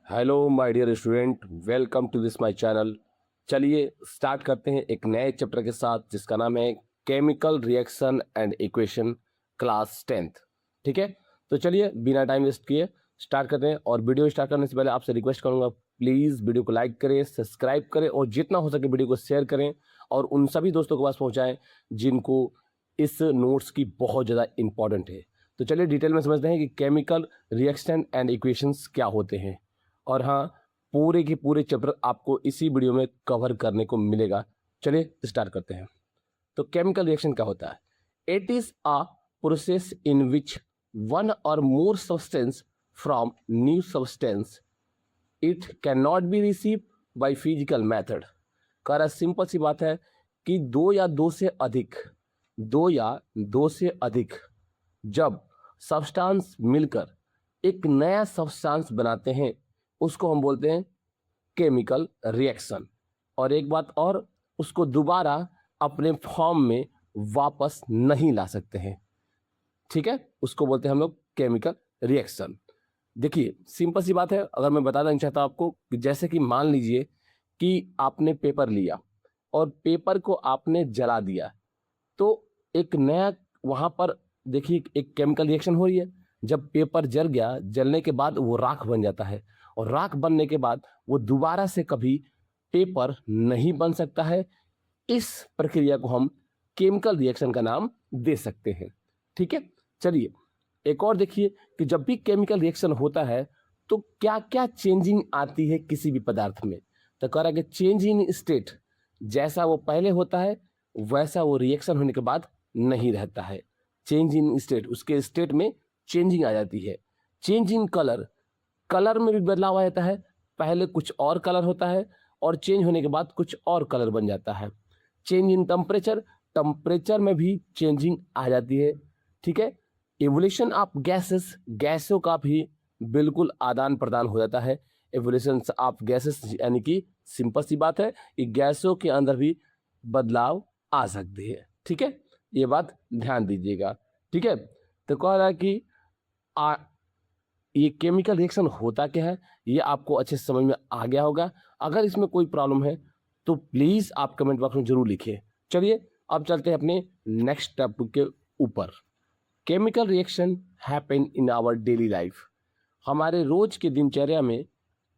Hello my dear student, welcome to this my channel. चलिए start करते हैं एक नए चैप्टर के साथ जिसका नाम है chemical reaction and equation, class 10th। ठीक है, तो चलिए बिना टाइम वेस्ट किए स्टार्ट करते हैं। और वीडियो स्टार्ट करने से पहले आपसे रिक्वेस्ट करूंगा, प्लीज़ वीडियो को लाइक करें, सब्सक्राइब करें और जितना हो सके वीडियो को शेयर करें और उन सभी दोस्तों के पास पहुँचाएँ जिनको इस नोट्स की बहुत ज़्यादा इंपॉर्टेंट है। तो चलिए डिटेल में समझते हैं कि केमिकल रिएक्शन एंड इक्वेशंस क्या होते हैं। और हाँ, पूरे के पूरे चैप्टर आपको इसी वीडियो में कवर करने को मिलेगा। चलिए स्टार्ट करते हैं। तो केमिकल रिएक्शन क्या होता है? It is a process in which one or more substance from new substance it can not be receive by physical method. कह रहा सिंपल सी बात है कि दो से अधिक जब सब्सटेंस मिलकर एक नया सब्सटेंस बनाते हैं उसको हम बोलते हैं केमिकल रिएक्शन। और एक बात और, उसको दोबारा अपने फॉर्म में वापस नहीं ला सकते हैं। ठीक है, उसको बोलते हैं हम लोग केमिकल रिएक्शन। देखिए सिंपल सी बात है, अगर मैं बता देना चाहता हूँ आपको कि जैसे कि मान लीजिए कि आपने पेपर लिया और पेपर को आपने जला दिया, तो एक नया वहाँ पर देखिए एक केमिकल रिएक्शन हो रही है। जब पेपर जल गया, जलने के बाद वो राख बन जाता है और राख बनने के बाद वो दोबारा से कभी पेपर नहीं बन सकता है। इस प्रक्रिया को हम केमिकल रिएक्शन का नाम दे सकते हैं। ठीक है, चलिए एक और देखिए कि जब भी केमिकल रिएक्शन होता है तो क्या क्या चेंजिंग आती है किसी भी पदार्थ में। तो कह रहा है कि चेंज इन स्टेट, जैसा वो पहले होता है वैसा वो रिएक्शन होने के बाद नहीं रहता है। चेंज इन स्टेट, उसके स्टेट में चेंजिंग आ जाती है। चेंज इन कलर, कलर में भी बदलाव आ जाता है। पहले कुछ और कलर होता है और चेंज होने के बाद कुछ और कलर बन जाता है। चेंज इन टेम्परेचर, टेम्परेचर में भी चेंजिंग आ जाती है। ठीक है, एवोल्यूशन ऑफ गैसेस, गैसों का भी बिल्कुल आदान प्रदान हो जाता है। एवोल्यूशन ऑफ गैसेस यानी कि सिंपल सी बात है कि गैसों के अंदर भी बदलाव आ सकती है। ठीक है, ये बात ध्यान दीजिएगा। ठीक है, तो कह रहा है कि ये केमिकल रिएक्शन होता क्या है ये आपको अच्छे से समझ में आ गया होगा। अगर इसमें कोई प्रॉब्लम है तो प्लीज़ आप कमेंट बॉक्स में ज़रूर लिखिए। चलिए अब चलते हैं अपने नेक्स्ट टॉपिक के ऊपर। Chemical reaction happen in our daily life. हमारे रोज के दिनचर्या में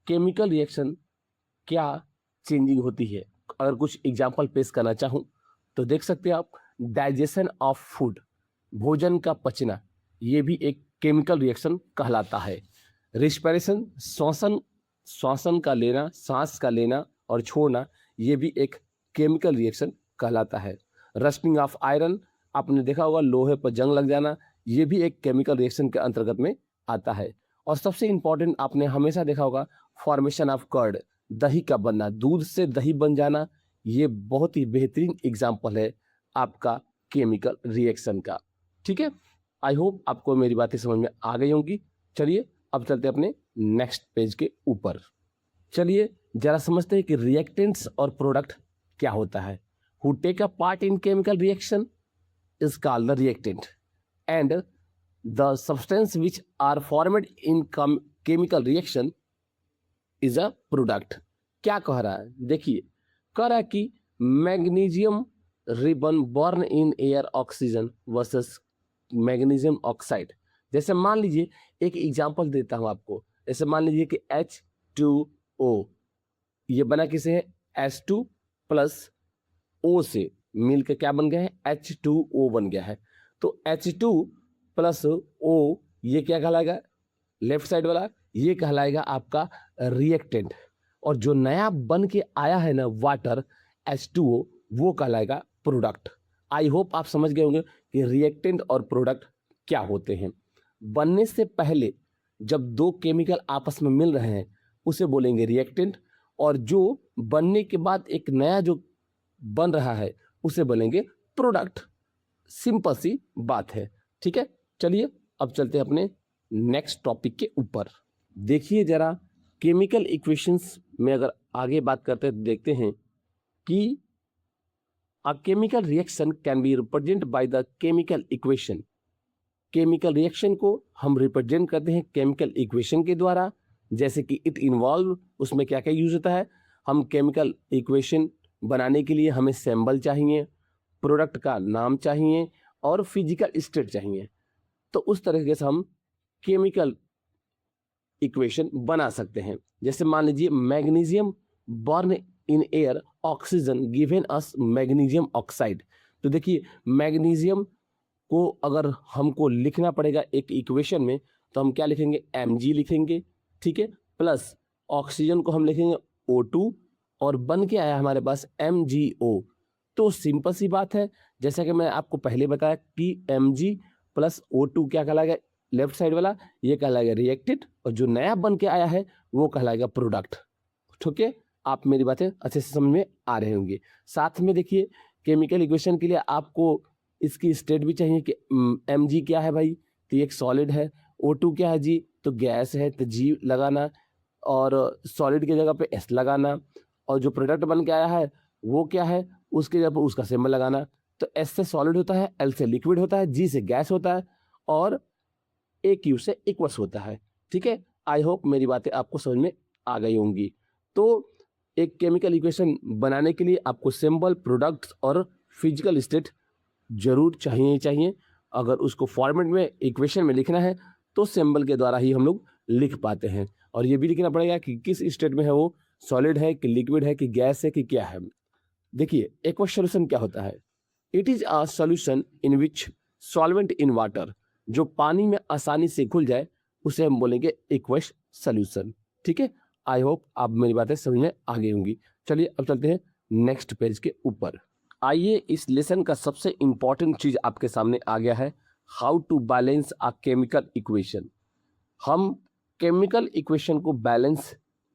केमिकल रिएक्शन क्या चेंजिंग होती है। अगर कुछ एग्जांपल पेश करना चाहूँ तो देख सकते हैं आप, डाइजेशन ऑफ फूड, भोजन का पचना, ये भी एक केमिकल रिएक्शन कहलाता है। रिस्पिरेशन, श्वसन, श्वसन का लेना, सांस का लेना और छोड़ना, ये भी एक केमिकल रिएक्शन कहलाता है। रस्टिंग ऑफ आयरन, आपने देखा होगा लोहे पर जंग लग जाना, ये भी एक केमिकल रिएक्शन के अंतर्गत में आता है। और सबसे इंपॉर्टेंट आपने हमेशा देखा होगा, फॉर्मेशन ऑफ कर्ड, दही का बनना, दूध से दही बन जाना, ये बहुत ही बेहतरीन एग्जाम्पल है आपका केमिकल रिएक्शन का। ठीक है, आई होप आपको मेरी बातें समझ में आ गई होंगी। चलिए अब चलते हैं अपने नेक्स्ट पेज के ऊपर। चलिए जरा समझते हैं कि रिएक्टेंट्स और प्रोडक्ट क्या होता है। Who take a part in chemical reaction is called the reactant and the substance which are formed in chemical reaction is a product. क्या कह रहा है, देखिए कह रहा है कि magnesium ribbon burn in air oxygen versus magnesium oxide. जैसे मान लीजिए एक एग्जांपल देता हूं आपको, जैसे मान लीजिए कि H2O, ये बना किसे है, H2 प्लस O से मिलकर क्या बन गया है, H2O बन गया है। तो H2 प्लस O ये क्या कहलाएगा, लेफ्ट साइड वाला ये कहलाएगा आपका रिएक्टेंट। और जो नया बन के आया है ना वाटर H2O, वो कहलाएगा प्रोडक्ट। आई होप आप समझ गए होंगे कि रिएक्टेंट और प्रोडक्ट क्या होते हैं। बनने से पहले जब दो केमिकल आपस में मिल रहे हैं उसे बोलेंगे रिएक्टेंट, और जो बनने के बाद एक नया जो बन रहा है उसे बोलेंगे प्रोडक्ट। सिंपल सी बात है। ठीक है, चलिए अब चलते हैं अपने नेक्स्ट टॉपिक के ऊपर। देखिए जरा केमिकल इक्वेशंस में अगर आगे बात करते हैं तो देखते हैं कि A chemical reaction can be represented by the chemical equation। Chemical reaction को हम रिप्रेजेंट करते हैं केमिकल इक्वेशन के द्वारा। जैसे कि इट इन्वॉल्व, उसमें क्या क्या यूज होता है, हम केमिकल इक्वेशन बनाने के लिए हमें सिंबल चाहिए, प्रोडक्ट का नाम चाहिए और फिजिकल स्टेट चाहिए। तो उस तरीके से हम केमिकल इक्वेशन बना सकते हैं। जैसे मान लीजिए magnesium burn in air, oxygen given us magnesium oxide. तो देखिए मैग्नीशियम को अगर हमको लिखना पड़ेगा एक इक्वेशन में, तो हम क्या लिखेंगे, Mg लिखेंगे, ठीक है, प्लस ऑक्सीजन को हम लिखेंगे O2 और बन के आया हमारे पास MgO। तो सिंपल सी बात है, जैसा कि मैं आपको पहले बताया कि Mg प्लस O2 क्या कहलाएगा, लेफ्ट साइड वाला ये कहलाएगा रिएक्टेड, और जो नया बन के आया है वो कहलाएगा प्रोडक्ट। ठीक है, आप मेरी बातें अच्छे से समझ में आ रहे होंगे। साथ में देखिए केमिकल इक्वेशन के लिए आपको इसकी स्टेट भी चाहिए कि Mg क्या है भाई, तो ये एक सॉलिड है, O2 क्या है जी, तो गैस है, तो G लगाना, और सॉलिड की जगह पे S लगाना, और जो प्रोडक्ट बन के आया है वो क्या है, उसके जगह पर उसका सिंबल लगाना। तो S से सॉलिड होता है, L से लिक्विड होता है, G से गैस होता है, और AQ से इक्वस होता है। ठीक है, आई होप मेरी बातें आपको समझ में आ गई होंगी। तो एक केमिकल इक्वेशन बनाने के लिए आपको सिंबल, प्रोडक्ट्स और फिजिकल स्टेट जरूर चाहिए ही चाहिए। अगर उसको फॉर्मेट में इक्वेशन में लिखना है तो सिंबल के द्वारा ही हम लोग लिख पाते हैं, और ये भी लिखना पड़ेगा कि किस स्टेट में है वो, सॉलिड है कि लिक्विड है कि गैस है कि क्या है। देखिए एक्वस सॉल्यूशन क्या होता है, it is a solution in which solvent in water, जो पानी में आसानी से घुल जाए उसे हम बोलेंगे एक्वस सॉल्यूशन। ठीक है, आई होप आप मेरी बातें समझ में आ गई होंगी। चलिए अब चलते हैं नेक्स्ट पेज के ऊपर। आइए इस लेसन का सबसे इंपॉर्टेंट चीज आपके सामने आ गया है, how to balance a chemical equation. हम केमिकल इक्वेशन को बैलेंस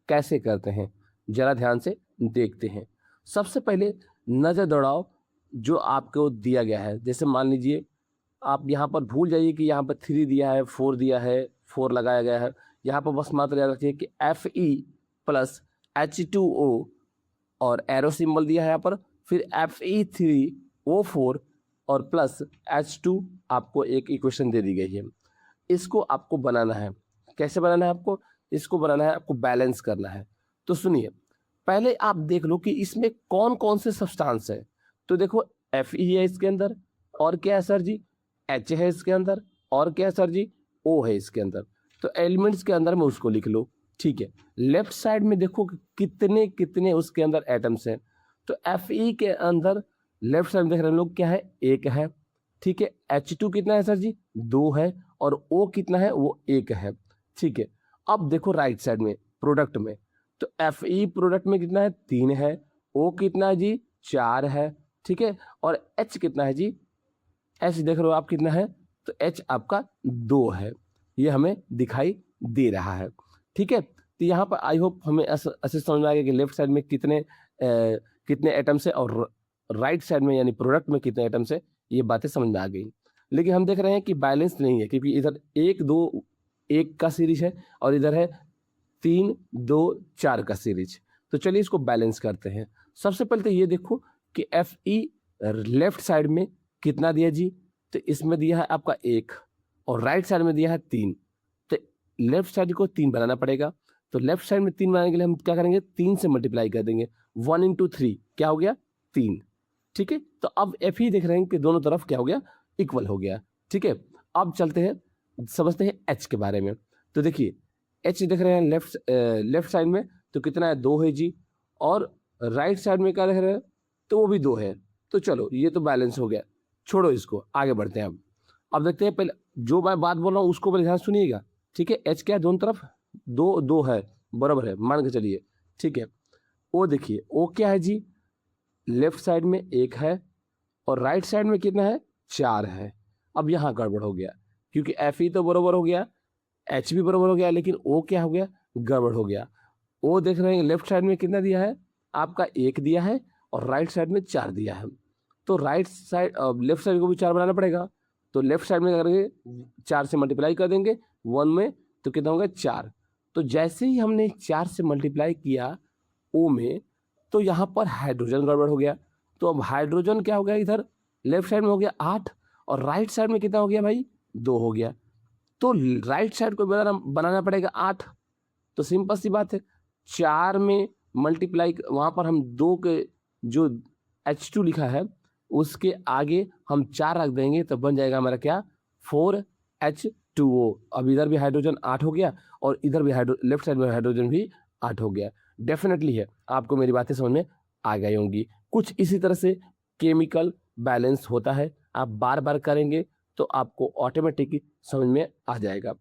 कैसे करते हैं, जरा ध्यान से देखते हैं। सबसे पहले नजर दौड़ाओ जो आपको दिया गया है। जैसे मान लीजिए आप यहाँ पर भूल जाइए कि यहाँ पर 3 दिया है, 4 दिया है, 4 लगाया गया है। यहाँ पर बस मात्र याद रखिए कि Fe प्लस H2O और एरो सिंबल दिया है यहाँ पर, फिर Fe3O4 और प्लस H2 आपको एक इक्वेशन दे दी गई है। इसको आपको बनाना है। कैसे बनाना है आपको, इसको बनाना है, आपको बैलेंस करना है। तो सुनिए, पहले आप देख लो कि इसमें कौन कौन से सब्सटेंस है। तो देखो Fe है इसके अंदर, और क्या है सर जी, H है इसके अंदर, और क्या है सर जी, O है इसके अंदर। तो एलिमेंट्स के अंदर में उसको लिख लो। ठीक है, लेफ्ट साइड में देखो कितने कितने उसके अंदर एटम्स हैं। तो Fe के अंदर लेफ्ट साइड में देख रहे हैं लोग क्या है, 1 है। ठीक है, H2 कितना है सर जी, 2 है, और O कितना है, वो 1 है। ठीक है, अब देखो राइट साइड में प्रोडक्ट में, तो Fe प्रोडक्ट में कितना है, 3 है, O कितना है जी, 4 है। ठीक है, और H कितना है जी, H देख रहे हो आप कितना है, तो H आपका 2 है, ये हमें दिखाई दे रहा है। ठीक है, तो यहाँ पर आई होप हमें ऐसे समझ में आ गया कि लेफ्ट साइड में कितने एटम्स है, और राइट साइड में यानी प्रोडक्ट में कितने एटम्स है, ये बातें समझ में आ गई। लेकिन हम देख रहे हैं कि बैलेंस नहीं है, क्योंकि इधर 1 2 1 का सीरीज है, और इधर है 3 2 4 का सीरीज। तो चलिए इसको बैलेंस करते हैं। सबसे पहले तो ये देखो कि Fe लेफ्ट साइड में कितना दिया जी, तो इसमें दिया है आपका 1, और राइट साइड में दिया है 3। तो लेफ्ट साइड को 3 बनाना पड़ेगा। तो लेफ्ट साइड में 3 बनाने के लिए हम क्या करेंगे, 3 से मल्टीप्लाई कर देंगे। 1 × 3 क्या हो गया, 3। ठीक है, तो अब Fe देख रहे हैं कि दोनों तरफ क्या हो गया, इक्वल हो गया। ठीक है, अब चलते हैं समझते हैं H के बारे में। तो देखिए H देख रहे हैं लेफ्ट साइड में, तो कितना है, 2 है जी, और राइट साइड में क्या देख रहे हैं, तो वो भी 2 है। तो चलो ये तो बैलेंस हो गया, छोड़ो इसको, आगे बढ़ते हैं। अब देखते हैं, पहले जो मैं बात बोल रहा हूँ उसको पहले ध्यान सुनिएगा। ठीक है, H क्या है, दोनों तरफ 2 2 है, बराबर है, मान के चलिए। ठीक है, O देखिए, O क्या है जी, लेफ्ट साइड में 1 है, और राइट साइड में कितना है, 4 है। अब यहाँ गड़बड़ हो गया, क्योंकि Fe तो बराबर हो गया, H भी बराबर हो गया, लेकिन O क्या हो गया, गड़बड़ हो गया। O देख रहे हैं लेफ्ट साइड में कितना दिया है, आपका 1 दिया है, और राइट साइड में 4 दिया है। तो राइट साइड लेफ्ट साइड को भी 4 बनाना पड़ेगा। तो लेफ्ट साइड में क्या करेंगे, 4 से मल्टीप्लाई कर देंगे 1 में, तो कितना होगा, 4। तो जैसे ही हमने 4 से मल्टीप्लाई किया O में, तो यहाँ पर हाइड्रोजन गड़बड़ हो गया। तो अब हाइड्रोजन क्या हो गया, इधर लेफ्ट साइड में हो गया 8, और राइट साइड में कितना हो गया भाई, 2 हो गया। तो राइट साइड को बनाना पड़ेगा 8, तो सिंपल सी बात है, 4 में मल्टीप्लाई, वहाँ पर हम 2 के जो H2 लिखा है उसके आगे हम 4 रख देंगे तो बन जाएगा हमारा क्या, 4H2O। अब इधर भी हाइड्रोजन 8 हो गया और इधर भी लेफ्ट साइड में हाइड्रोजन भी 8 हो गया। डेफिनेटली है, आपको मेरी बातें समझ में आ गई होंगी। कुछ इसी तरह से केमिकल बैलेंस होता है, आप बार बार करेंगे तो आपको ऑटोमेटिक समझ में आ जाएगा।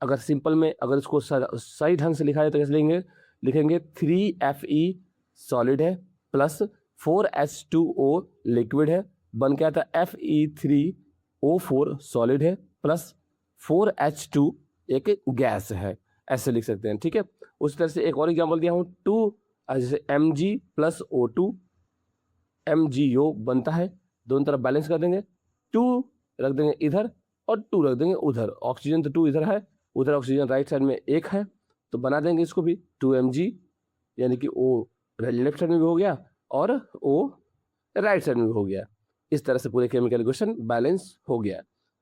अगर सिंपल में अगर इसको सही ढंग से लिखा जाए तो कैसे लिखेंगे 3Fe सॉलिड है प्लस 4H2O लिक्विड है, बन के आता है Fe3O4 सॉलिड है प्लस 4H2 एक गैस है, ऐसे लिख सकते हैं। ठीक है, उस तरह से एक और एग्जाम्पल दिया हूँ 2 जैसे Mg प्लस O2 MgO बनता है, दोनों तरफ बैलेंस कर देंगे, 2 रख देंगे इधर और 2 रख देंगे उधर। ऑक्सीजन तो 2 इधर है, उधर ऑक्सीजन राइट साइड में 1 है, तो बना देंगे इसको भी 2Mg, यानी कि O लेफ्ट साइड में भी हो गया और O राइट साइड में भी हो गया। इस तरह से पूरे केमिकल इक्वेशन बैलेंस हो गया।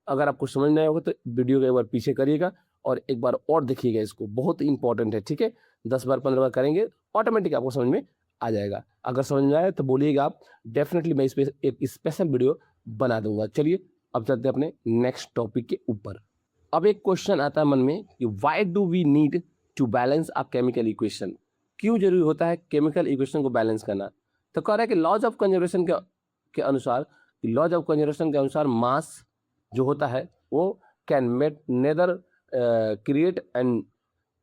अगर आपको समझ नहीं आया होगा तो वीडियो को एक बार पीछे करिएगा और एक बार और देखिएगा, इसको बहुत इंपॉर्टेंट है। ठीक है, 10 बार 15 बार करेंगे ऑटोमेटिक आपको समझ में आ जाएगा। अगर समझ में आया तो बोलिएगा आप, डेफिनेटली मैं इस पर एक स्पेशल वीडियो बना दूंगा। चलिए अब चलते हैं अपने नेक्स्ट टॉपिक के ऊपर। अब एक क्वेश्चन आता है मन में कि why do we need to balance a chemical equation, क्यों जरूरी होता है केमिकल इक्वेशन को बैलेंस करना। तो कह रहा है कि लॉज ऑफ कंजर्वेशन के अनुसार मास जो होता है वो can matter neither create and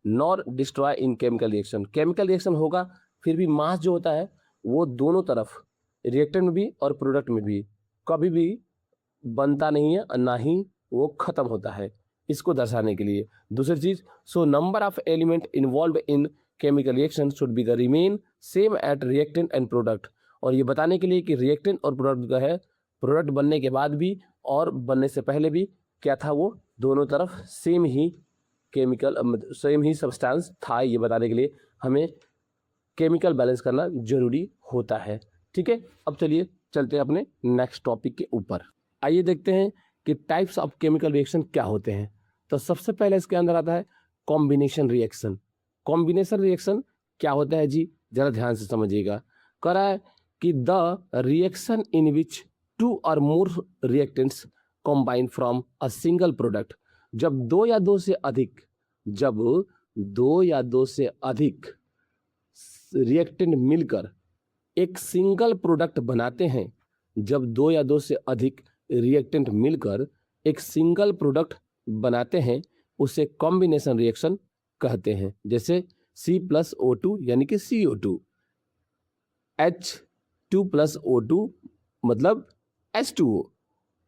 nor destroy in chemical reaction. Chemical reaction होगा फिर भी मास जो होता है वो दोनों तरफ, रिएक्टेंट में भी और प्रोडक्ट में भी, कभी भी बनता नहीं है और ना ही वो खत्म होता है, इसको दर्शाने के लिए। दूसरी चीज, so number of element involve in chemical reaction should be the remain same at reactant and product. और ये बताने के लिए कि रिएक्टेंट और प्रोडक्ट का है, प्रोडक्ट बनने के बाद भी और बनने से पहले भी क्या था, वो दोनों तरफ सेम ही केमिकल सेम ही सब्सटेंस था। ये बताने के लिए हमें केमिकल बैलेंस करना जरूरी होता है। ठीक है, अब चलिए चलते हैं अपने नेक्स्ट टॉपिक के ऊपर। आइए देखते हैं कि टाइप्स ऑफ केमिकल रिएक्शन क्या होते हैं। तो सबसे पहले इसके अंदर आता है कॉम्बिनेशन रिएक्शन। कॉम्बिनेशन रिएक्शन क्या होता है जी, जरा ध्यान से समझिएगा। कह रहा है कि the reaction in which 2 or more reactants combine from a single product. जब 2 या 2 से अधिक रिएक्टेंट मिलकर एक सिंगल प्रोडक्ट बनाते हैं, जब 2 या 2 से अधिक रिएक्टेंट मिलकर एक सिंगल प्रोडक्ट बनाते हैं उसे कॉम्बिनेशन रिएक्शन कहते हैं। जैसे C+O2 यानी कि CO2, H2+O2 मतलब H2O,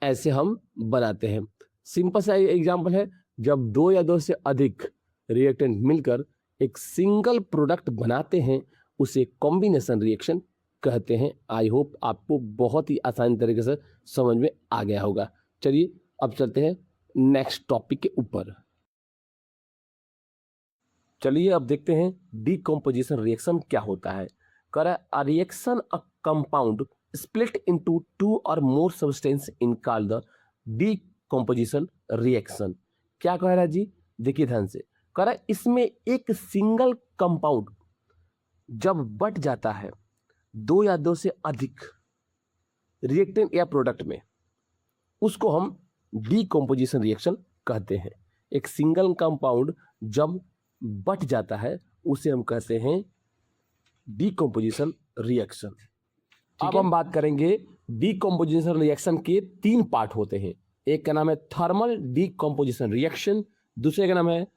ऐसे हम बनाते हैं। सिंपल सा एग्जांपल है, जब 2 या 2 से अधिक रिएक्टेंट मिलकर एक सिंगल प्रोडक्ट बनाते हैं उसे कॉम्बिनेशन रिएक्शन कहते हैं। आई होप आपको बहुत ही आसान तरीके से समझ में आ गया होगा। चलिए अब चलते हैं नेक्स्ट टॉपिक के ऊपर। चलिए अब देखते हैं डीकम्पोजिशन रिएक्शन क्या होता है। कह रहा है a reaction a compound split into 2 or more substance in called the decomposition reaction. क्या कह रहा है जी, देखिए ध्यान से। कह रहा है इसमें एक सिंगल कंपाउंड जब बट जाता है 2 या 2 से अधिक रिएक्टेंट या प्रोडक्ट में, उसको हम डीकम्पोजिशन रिएक्शन कहते हैं। एक सिंगल कंपाउंड जब बट जाता है उसे हम कहते हैं डीकम्पोजिशन रिएक्शन। अब हम बात करेंगे डीकम्पोजिशन रिएक्शन के 3 पार्ट होते हैं। एक का नाम है थर्मल डीकम्पोजिशन रिएक्शन, दूसरे का नाम है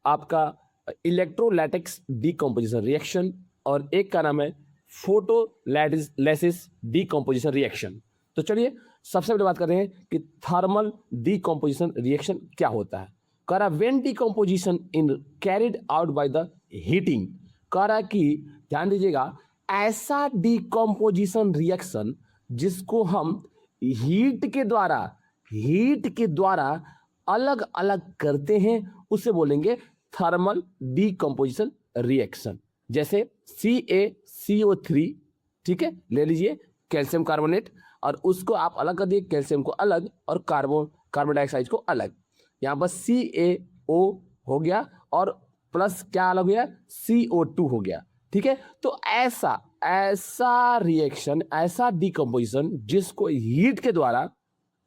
आपका इलेक्ट्रोलैटिक्स डीकम्पोजिशन रिएक्शन और एक का नाम है फोटोलाइसिस डीकम्पोजिशन रिएक्शन। तो चलिए सबसे पहले बात करते हैं कि थर्मल डीकम्पोजिशन रिएक्शन क्या होता है। कह रहा when decomposition in carried out by the heating. कह रहा कि ध्यान दीजिएगा, ऐसा डीकम्पोजिशन रिएक्शन जिसको हम हीट के द्वारा अलग अलग करते हैं उसे बोलेंगे थर्मल डीकम्पोजिशन रिएक्शन। जैसे CaCO3, ठीक है, ले लीजिए कैल्शियम कार्बोनेट और उसको आप अलग कर दिए, कैल्शियम को अलग और कार्बन डाइऑक्साइड को अलग। यहाँ पर CaO हो गया और प्लस क्या अलग हो गया, CO2 हो गया। ठीक है, तो ऐसा रिएक्शन, ऐसा डिकम्पोजिशन जिसको हीट के द्वारा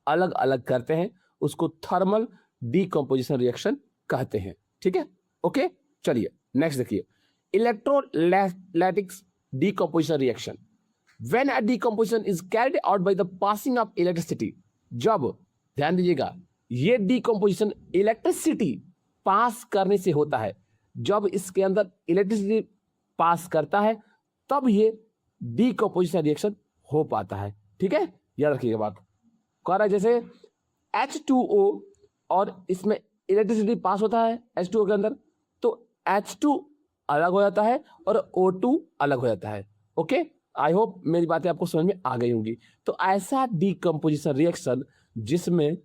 अलग अलग करते हैं उसको थर्मल डिकम्पोजिशन रिएक्शन कहते हैं। ठीक है, ओके। चलिए नेक्स्ट देखिए, electrolytic decomposition reaction. When a decomposition is carried out by the passing of electricity, जब, ध्यान दीजिएगा, ये डिकम्पोजिशन इलेक्ट्रिसिटी पास करने से होता है, जब इसके अंदर इलेक्ट्रिसिटी पास करता है तब ये डिकम्पोजिशन रिएक्शन हो पाता है। ठीक है, याद रखिएगा बात। कह रहा है जैसे H2O और इसमें इलेक्ट्रिसिटी पास होता है H2O के अंदर, तो H2 अलग हो जाता है और O2 अलग हो जाता है। ओके, आई होप मेरी बातें आपको समझ में आ गई होंगी। तो ऐसा डिकम्पोजिशन रिएक्शन जिसमें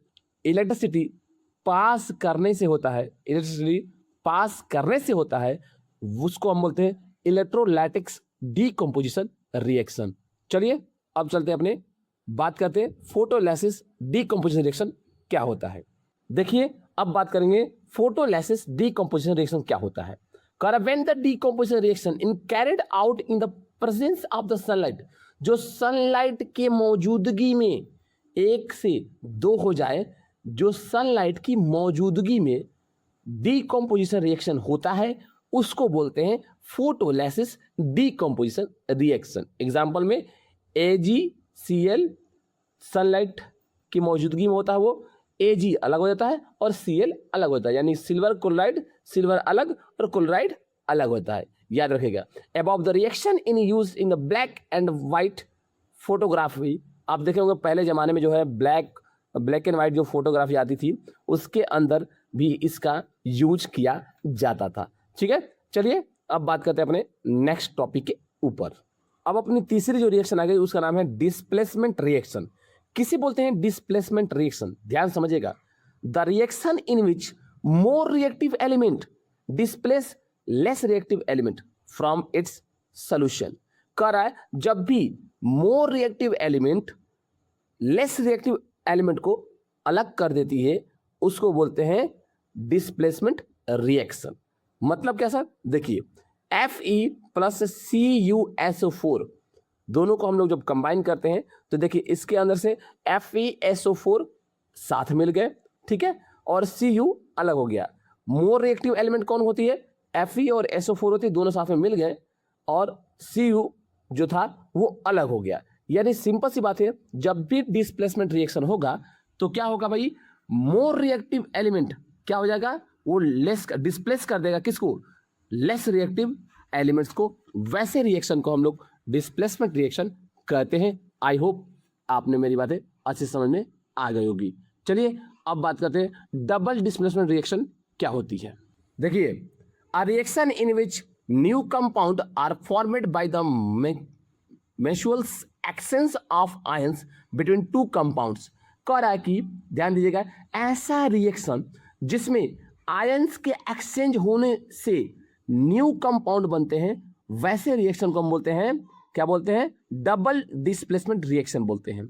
इलेक्ट्रिसिटी पास करने से होता है, इलेक्ट्रिसिटी पास करने से होता है, उसको हम बोलते हैं इलेक्ट्रोलाइटिक डिकम्पोजिशन रिएक्शन। चलिए अब चलते हैं अपने बात करते हैं फोटोलाइसिस डिकम्पोजिशन रिएक्शन क्या होता है। देखिए अब बात करेंगे फोटोलाइसिस डिकम्पोजिशन रिएक्शन क्या होता है। When the decomposition reaction in carried out in the presence of the sunlight, जो सनलाइट के मौजूदगी में, एक से दो हो जाए, जो सनलाइट की मौजूदगी में डिकम्पोजिशन रिएक्शन होता है उसको बोलते हैं फोटोलाइसिस डिकम्पोजिशन रिएक्शन। एग्जाम्पल में AgCl सनलाइट की मौजूदगी में होता है, वो Ag अलग हो जाता है और Cl अलग होता है, यानी सिल्वर क्लोराइड, सिल्वर अलग और क्लोराइड अलग होता है। याद रखिएगा। About the reaction in use in the black and white photography, आप देखे होंगे पहले ज़माने में जो है ब्लैक एंड वाइट जो फोटोग्राफी आती थी उसके अंदर भी इसका यूज किया जाता था। ठीक है, चलिए अब बात करते हैं अपने नेक्स्ट टॉपिक के ऊपर। अब अपनी तीसरी जो रिएक्शन आ गई उसका नाम है डिस्प्लेसमेंट रिएक्शन। किसे बोलते हैं डिस्प्लेसमेंट रिएक्शन? ध्यान समझिएगा। The reaction in which more reactive element displace less reactive element from its solution. कह रहा है जब भी more reactive element less reactive element को अलग कर देती है उसको बोलते हैं डिस्प्लेसमेंट रिएक्शन। मतलब क्या सर? देखिए Fe प्लस CuSO4 दोनों को हम लोग जब कंबाइन करते हैं तो देखिए इसके अंदर से FeSO4 साथ मिल गए, ठीक है, और Cu अलग हो गया। मोर रिएक्टिव एलिमेंट कौन होती है? Fe और SO4 होती है, दोनों साथ में मिल गए और Cu जो था वो अलग हो गया। यानी सिंपल सी बात है, जब भी डिस्प्लेसमेंट रिएक्शन होगा तो क्या होगा भाई? मोर रिएक्टिव एलिमेंट क्या हो जाएगा? वो लेस डिस्प्लेस कर देगा किसको? लेस रिएक्टिव एलिमेंट्स को। वैसे रिएक्शन को हम लोग डिस्प्लेसमेंट रिएक्शन कहते हैं। आई होप आपने मेरी बातें अच्छे समझ में आ गई होगी। चलिए अब बात करते हैं डबल डिस्प्लेसमेंट रिएक्शन क्या होती है। देखिए a reaction in which new compound are formed by the mutual exchange of ions between two compounds. कह रहा है कि ध्यान दीजिएगा, ऐसा रिएक्शन जिसमें आयंस के एक्सचेंज होने से न्यू कंपाउंड बनते हैं, वैसे रिएक्शन को हम बोलते हैं, क्या बोलते हैं? डबल डिस्प्लेसमेंट रिएक्शन बोलते हैं।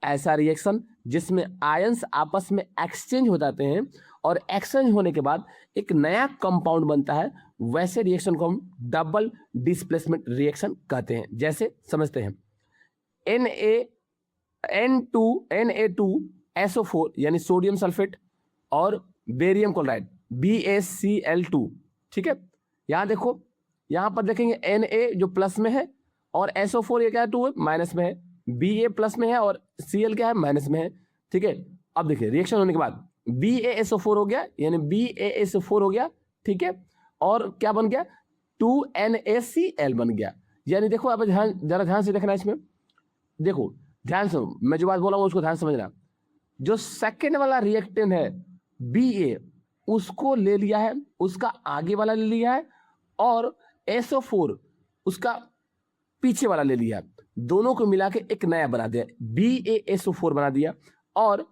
ऐसा रिएक्शन जिसमें आयंस आपस में एक्सचेंज हो जाते हैं और एक्सचेंज होने के बाद एक नया कंपाउंड बनता है, वैसे रिएक्शन को हम डबल डिस्प्लेसमेंट रिएक्शन कहते हैं। जैसे समझते हैं Na2SO4 यानी सोडियम सल्फेट और बेरियम क्लोराइड BaCl2, ठीक है। यहाँ देखो, यहाँ पर देखेंगे Na जो प्लस में है और SO4 ये क्या है? 2 माइनस में है। Ba प्लस में है और Cl क्या है? माइनस में है, ठीक है। अब देखिए रिएक्शन होने के बाद BaSO4 हो गया, यानी BaSO4 हो गया, ठीक है, और क्या बन गया? 2NaCl बन गया। यानी देखो अब जरा ध्यान से देखना इसमें, देखो ध्यान से, मैं जो बात बोला हूँ उसको ध्यान समझना। जो सेकेंड वाला रिएक्टेंट है Ba उसको ले लिया है, उसका आगे वाला ले लिया है, और SO4 उसका पीछे वाला ले लिया, दोनों को मिला के एक नया बना दिया, BaSO4 बना दिया, और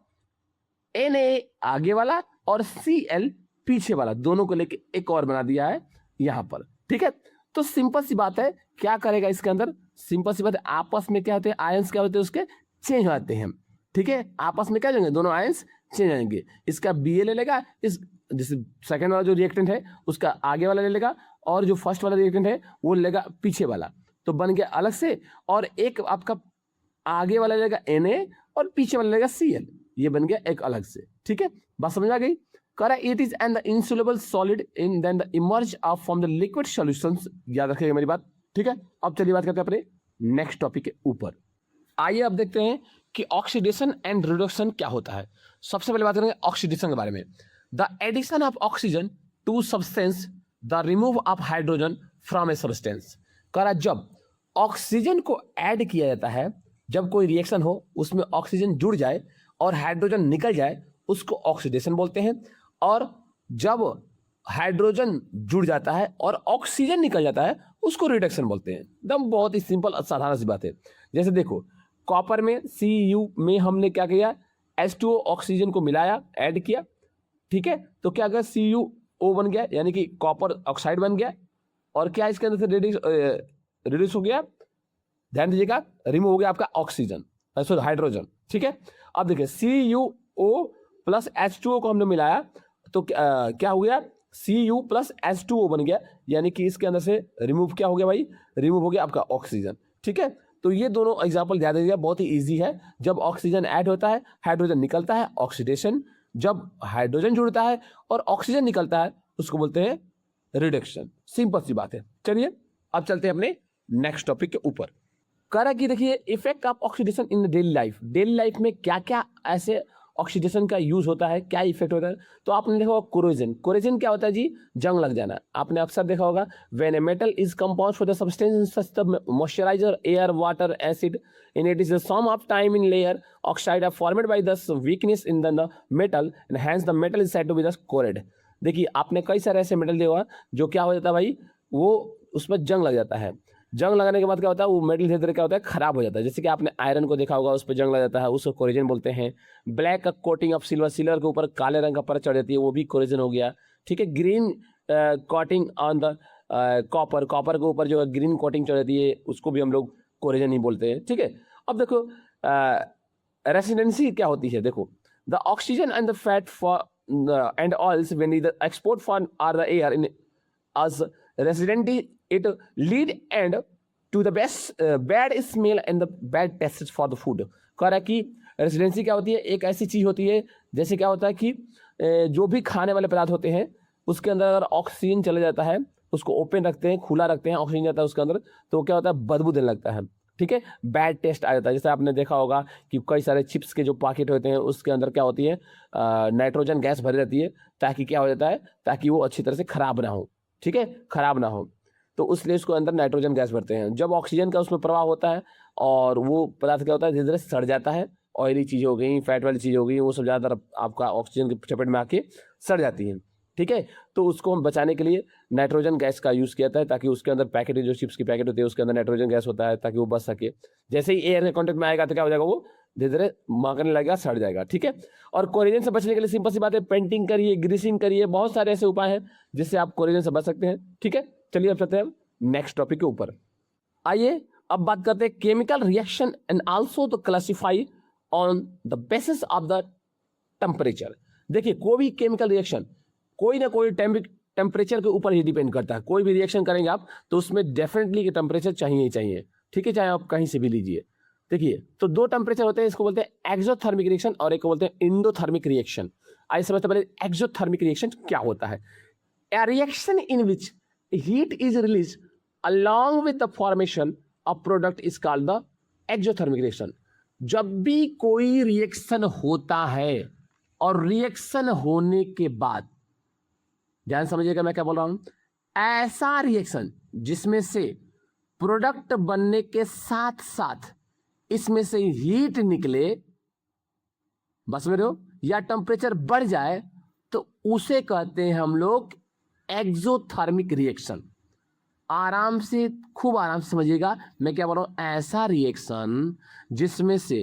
Na आगे वाला और Cl पीछे वाला, दोनों को लेके एक और बना दिया है यहाँ पर, ठीक है। तो सिंपल सी बात है, क्या करेगा इसके अंदर? सिंपल सी बात है, आपस में क्या होते हैं? आयंस क्या होते हैं? उसके चेंज हो जाते हैं, ठीक है। आपस में क्या जाएंगे? दोनों आयंस चेंज आएंगे। इसका Ba ले लेगा, इस जैसे सेकंड वाला जो रिएक्टेंट है उसका आगे वाला ले लेगा और जो फर्स्ट वाला रिएक्टेंट है वो ले लेगा पीछे वाला, तो बन गया अलग से। और एक आपका आगे वाला लेगा Na और पीछे वाला लेगा Cl, ये बन गया एक अलग से। ठीक है, बात समझ आ गई। करा it is an the insoluble solid in then the emerge of from the liquid solutions, याद रखिएगा मेरी बात। ठीक है, अब चलिए बात करते हैं अपने नेक्स्ट टॉपिक के ऊपर। आइए अब देखते हैं कि ऑक्सीडेशन एंड रिडक्शन क्या होता है। सबसे पहले बात करेंगे ऑक्सीडेशन के बारे में। The addition of oxygen to substance, the remove of hydrogen from a substance. करा जब ऑक्सीजन को ऐड किया जाता है, जब कोई रिएक्शन हो उसमें ऑक्सीजन जुड़ जाए और हाइड्रोजन निकल जाए, उसको ऑक्सीडेशन बोलते हैं। और जब हाइड्रोजन जुड़ जाता है और ऑक्सीजन निकल जाता है, उसको रिडक्शन बोलते हैं। एकदम बहुत ही सिंपल साधारण सी बात है। जैसे देखो, कॉपर में Cu में हमने क्या किया, H2O ऑक्सीजन को मिलाया, ऐड किया। ठीक है, तो क्या अगर CuO बन गया, यानी कि कॉपर ऑक्साइड बन गया। और क्या इसके अंदर से रिड्यूस हो गया, ध्यान दीजिएगा, रिमूव हो गया आपका ऑक्सीजन, सॉरी हाइड्रोजन। ठीक है, अब देखिए CuO प्लस H2O को हमने मिलाया, तो क्या हो गया, Cu प्लस H2O बन गया, यानी कि इसके अंदर से रिमूव क्या हो गया भाई, रिमूव हो गया आपका ऑक्सीजन। ठीक है, तो ये दोनों एग्जाम्पल ध्यान दीजिएगा, बहुत ही ईजी है। जब ऑक्सीजन ऐड होता है, हाइड्रोजन निकलता है, ऑक्सीडेशन। जब हाइड्रोजन जुड़ता है और ऑक्सीजन निकलता है, उसको बोलते हैं रिडक्शन। सिंपल सी बात है। चलिए अब चलते हैं अपने नेक्स्ट टॉपिक के ऊपर। करा कि देखिए effect of oxidation in daily life. Daily life में क्या क्या ऐसे ऑक्सीडेशन का यूज होता है, क्या इफेक्ट होता है। तो आपने देखा होगा कोरोजन। कोरोजन क्या होता है जी, जंग लग जाना। आपने अक्सर देखा होगा, when a metal is compound for the substance such the moisturizer air water acid in it is the some of time in layer oxide are formed by the weakness in the metal and hence the metal is said to be the cored. देखिए आपने कई सारे ऐसे metal देखा जो क्या हो जाता है भाई, वो उसमें जंग लग जाता है। जंग लगाने के बाद क्या होता है, वो मेटल धीरे धीरे क्या होता है, खराब हो जाता है। जैसे कि आपने आयरन को देखा होगा, उस पर जंग लग जाता है, उसको कोरोजन बोलते हैं। Black coating of silver, silver के ऊपर काले रंग का परत चढ़ जाती है, वो भी कोरोजन हो गया। ठीक है, green coating on the copper, copper के ऊपर जो ग्रीन कोटिंग चढ़ जाती है, उसको भी हम लोग कोरोजन ही बोलते हैं। ठीक है, अब देखो रेसिडेंसी क्या होती है। देखो, the oxygen and the fat for and oils when the export for are the air in as resident it lead and to the best bad smell and the bad taste for the food। कह रहा है कि residency क्या होती है, एक ऐसी चीज होती है, जैसे क्या होता है कि जो भी खाने वाले पदार्थ होते हैं उसके अंदर अगर ऑक्सीजन चला जाता है, उसको ओपन रखते हैं, खुला रखते हैं, ऑक्सीजन जाता है उसके अंदर, तो क्या होता है, बदबू देने लगता है। ठीक है, बैड टेस्ट आ जाता है। जैसे आपने देखा होगा कि कई सारे चिप्स के जो पैकेट होते हैं उसके अंदर क्या होती है, नाइट्रोजन गैस भरी रहती है, ताकि क्या हो जाता है, ताकि वो अच्छी तरह से खराब ना हो। ठीक है, खराब ना हो, तो उसलिए उसको अंदर नाइट्रोजन गैस भरते हैं। जब ऑक्सीजन का उसमें प्रवाह होता है और वो पदार्थ क्या होता है, धीरे धीरे सड़ जाता है। ऑयली चीज़ हो गई, फैट वाली चीज़ हो गई, वो सब ज़्यादातर आपका ऑक्सीजन की चपेट में आके सड़ जाती हैं। ठीक है, तो उसको हम बचाने के लिए नाइट्रोजन गैस का यूज़ किया जाता है, ताकि उसके अंदर पैकेट, जो चिप्स की पैकेट होती है उसके अंदर नाइट्रोजन गैस होता है, ताकि वो बच सके। जैसे ही एयर के कॉन्टेक्ट में आएगा तो क्या हो जाएगा, वो धीरे धीरे मांगने लगेगा, सड़ जाएगा। ठीक है, और कोरोजन से बचने के लिए सिंपल सी बात है, पेंटिंग करिए, ग्रीसिंग करिए, बहुत सारे ऐसे उपाय हैं जिससे आप कोरोजन से बच सकते हैं। ठीक है, चलिए अब चलते हैं नेक्स्ट टॉपिक के ऊपर। आइए अब बात करते हैं chemical reaction and also the classify on the basis of the temperature. देखिए, कोई भी केमिकल रिएक्शन कोई ना कोई टेम्परेचर के ऊपर ही डिपेंड करता है। कोई भी रिएक्शन करेंगे आप तो उसमें डेफिनेटली टेम्परेचर चाहिए ही चाहिए। ठीक है, चाहे आप कहीं से भी लीजिए। देखिए, तो दो टेम्परेचर होते हैं, इसको बोलते हैं एक्सोथर्मिक रिएक्शन और एक को बोलते हैं इंडोथर्मिक रिएक्शन। आइए समझते पहले एक्सोथर्मिक रिएक्शन क्या होता है। A reaction in which heat is released along with the formation of product is called the exothermic reaction। जब भी कोई रिएक्शन होता है और रिएक्शन होने के बाद, ध्यान समझिएगा मैं क्या बोल रहा हूं, ऐसा रिएक्शन जिसमें से प्रोडक्ट बनने के साथ साथ इसमें से हीट निकले, बस में रहो, या टेम्परेचर बढ़ जाए, तो उसे कहते हैं हम लोग एक्सोथर्मिक रिएक्शन। आराम से, खूब आराम से समझिएगा मैं क्या बोल रहा हूं। ऐसा रिएक्शन जिसमें से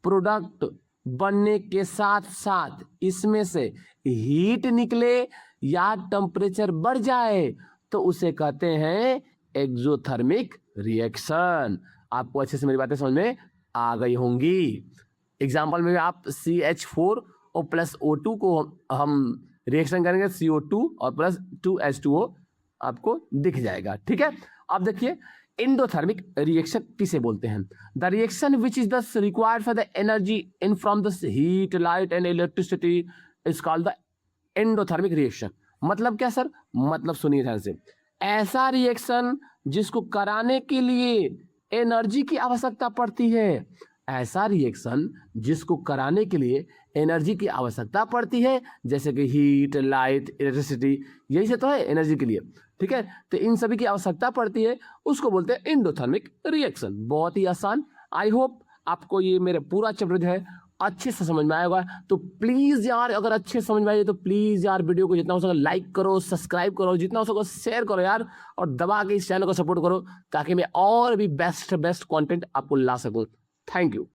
प्रोडक्ट बनने के साथ साथ इसमें से हीट निकले या टेम्परेचर बढ़ जाए, तो उसे कहते हैं एक्सोथर्मिक रिएक्शन। आपको अच्छे से मेरी बातें समझ में आ गई होंगी। एग्जाम्पल में आप CH4 और +O2 को हम रिएक्शन करेंगे CO2 और प्लस 2H2O आपको दिख जाएगा। ठीक है, अब देखिए एंडोथर्मिक रिएक्शन किसे बोलते हैं? द रिएक्शन विच इज दस required for the energy in from the heat, light and electricity is called the endothermic reaction. मतलब क्या सर? मतलब सुनिए ध्यान से, ऐसा रिएक्शन जिसको कराने के लिए एनर्जी की आवश्यकता पड़ती है, ऐसा रिएक्शन जिसको कराने के लिए एनर्जी की आवश्यकता पड़ती है, जैसे कि हीट, लाइट, इलेक्ट्रिसिटी, यही से तो है एनर्जी के लिए। ठीक है, तो इन सभी की आवश्यकता पड़ती है, उसको बोलते हैं एंडोथर्मिक रिएक्शन। बहुत ही आसान। आई होप आपको ये मेरा पूरा चैप्टर जो है अच्छे से समझ में आया होगा। तो प्लीज यार, अगर अच्छे से समझ में आए तो प्लीज यार वीडियो को जितना हो सके लाइक करो, सब्सक्राइब करो, जितना हो सके शेयर करो यार, और दबा के इस चैनल को सपोर्ट करो ताकि मैं और भी बेस्ट कंटेंट आपको ला सकूं। Thank you.